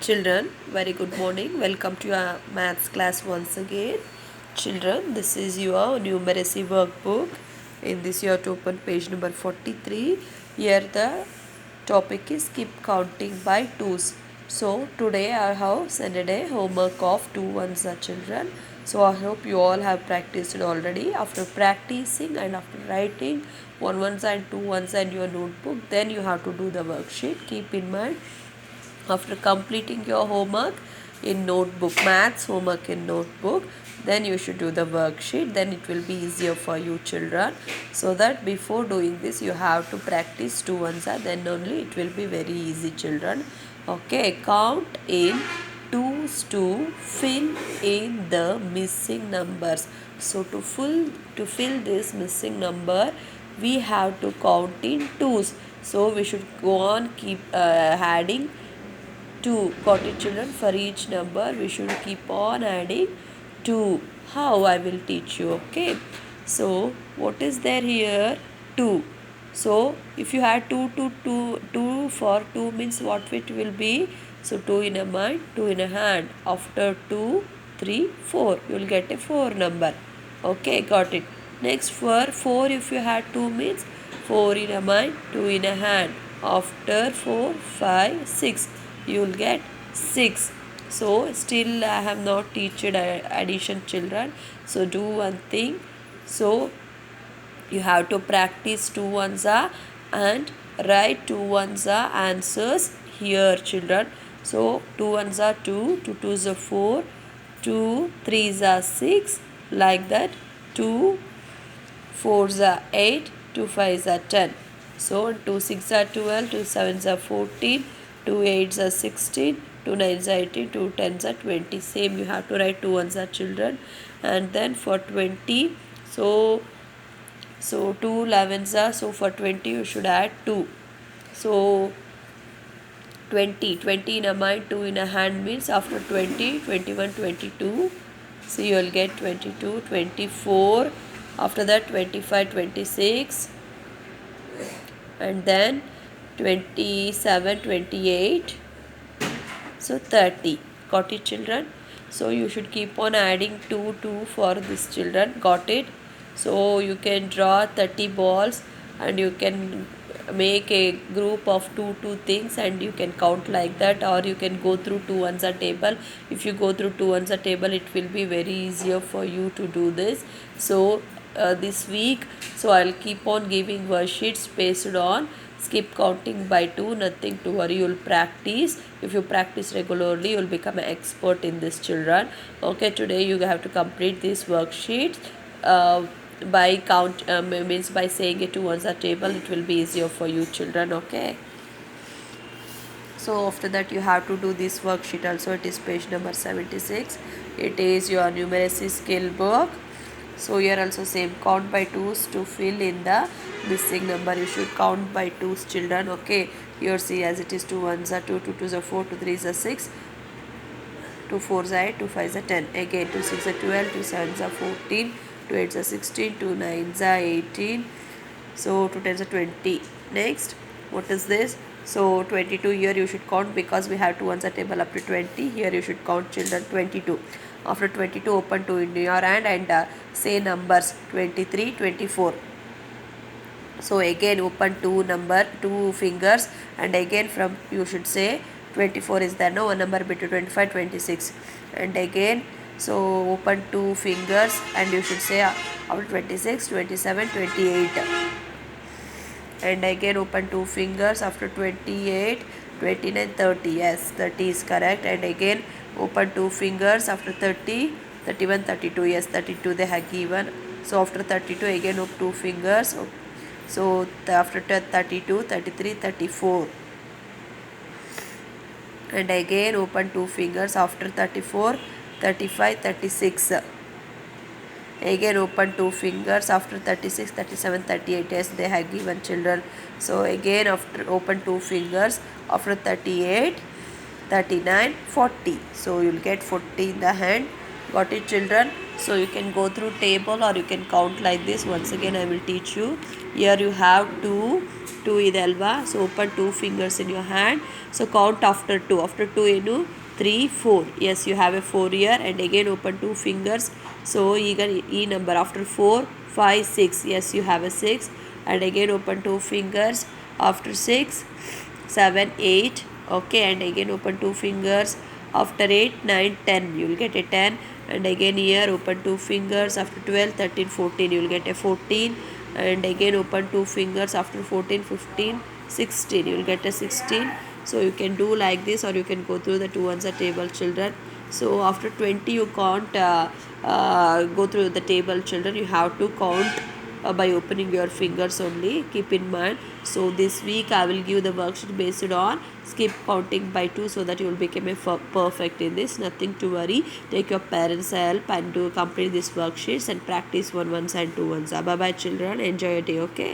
Children, very good morning. Welcome to your maths class once again. Children, this is your numeracy workbook. In this, you have to open page number 43. Here, the topic is keep counting by twos. So, today I have sent a homework of two ones, children. So, I hope you all have practiced it already. After practicing and after writing one ones and two ones in your notebook, then you have to do the worksheet. Keep in mind, after completing your homework in notebook, maths homework in notebook, then you should do the worksheet. Then it will be easier for you children. So that before doing this you have to practice two answer, then only it will be very easy children. Okay, count in twos to fill in the missing numbers. So to fill this missing number, we have to count in twos. So we should go on keep adding 2. Got it children? For each number we should keep on adding 2. How? I will teach you. Okay. So what is there here? 2. So if you add 2 for 2 means what it will be? So 2 in a mind, 2 in a hand. After 2, 3, 4. You will get a 4 number. Okay, got it. Next for 4, if you had 2 means 4 in a mind, 2 in a hand. After 4, 5, 6. You will get 6. So still I have not teached addition children. So do one thing. So you have to practice 2 ones and write 2 ones answers here children. So 2 ones are 2, 2 twos are 4, 2 threes are 6, like that. 2 fours are 8, 2 fives are 10. So 2 six are 12, 2 sevens are 14, 2 eights are 16, 2 nines are 18, 2 tens are 20. Same you have to write 2 ones are children. And then for 20, so 2 11s are, so for 20 you should add 2. So 20 in a mind, 2 in a hand means after 20, 21, 22. So you will get 22, 24. After that 25, 26. And then 27, 28. So 30. Got it children? So you should keep on adding 2 for this children. Got it? So you can draw 30 balls and you can make a group of 2 things and you can count like that, or you can go through 2 answer table. If you go through 2 answer table, it will be very easier for you to do this. So this week, so I'll keep on giving worksheets based on skip counting by 2. Nothing to worry, you'll practice. If you practice regularly, you'll become an expert in this children. Okay, today you have to complete this worksheet by count means by saying it to one's a table. It will be easier for you children. Okay, so after that you have to do this worksheet also. It is page number 76. It is your numeracy skill book. So here also same, count by twos to fill in the missing number. You should count by twos children. Okay, here see as it is 2 ones are 2, 2 twos are 4, 2 threes are 6, 2 fours are 8, 2 fives are 10. Again 2 six are 12, 2 sevens are 14, 2 eights are 16, 2 nines are 18. So 2 tens are 20. Next, what is this? So 22, here you should count because we have 2 ones at table up to 20. Here you should count children 22. After 22, open 2 in your hand and say numbers 23, 24. So again open 2 fingers and again from you should say 24 is there, no one number between 25, 26. And again, so open 2 fingers and you should say after 26, 27, 28. And again open 2 fingers after 28, 29, 30. Yes, 30 is correct. And again open 2 fingers after 30, 31, 32. Yes, 32 they have given. So after 32 again open 2 fingers. So after 32, 33, 34. And again open 2 fingers after 34, 35, 36. Again open 2 fingers after 36, 37, 38. Yes, they have given children. So again after open 2 fingers after 38, 39, 40. So you will get 40 in the hand. Got it children? So you can go through table or you can count like this. Once again I will teach you. Here you have 2, 2 is alva. So open 2 fingers in your hand. So count after 2. After 2 ಏನು 3 4. Yes, you have a 4 here, and again open 2 fingers. So ಈಗ ಈ number after 4 5 6. Yes, you have a 6, and again open 2 fingers after 6 7 8. Okay, and again open 2 fingers after 8 9 10. You will get a 10, and again here open 2 fingers after 12 13 14. You will get a 14, and again open 2 fingers after 14 15 16. You will get a 16. So you can do like this, or you can go through the two answer table, children. So after 20 you can't go through the table, children. You have to count by opening your fingers only, keep in mind. So this week I will give the worksheet based on skip counting by 2, so that you will become a perfect in this. Nothing to worry. Take your parents help and do complete these worksheets and practice 1 1s and 2 1s. Bye bye, children. Enjoy your day. Okay.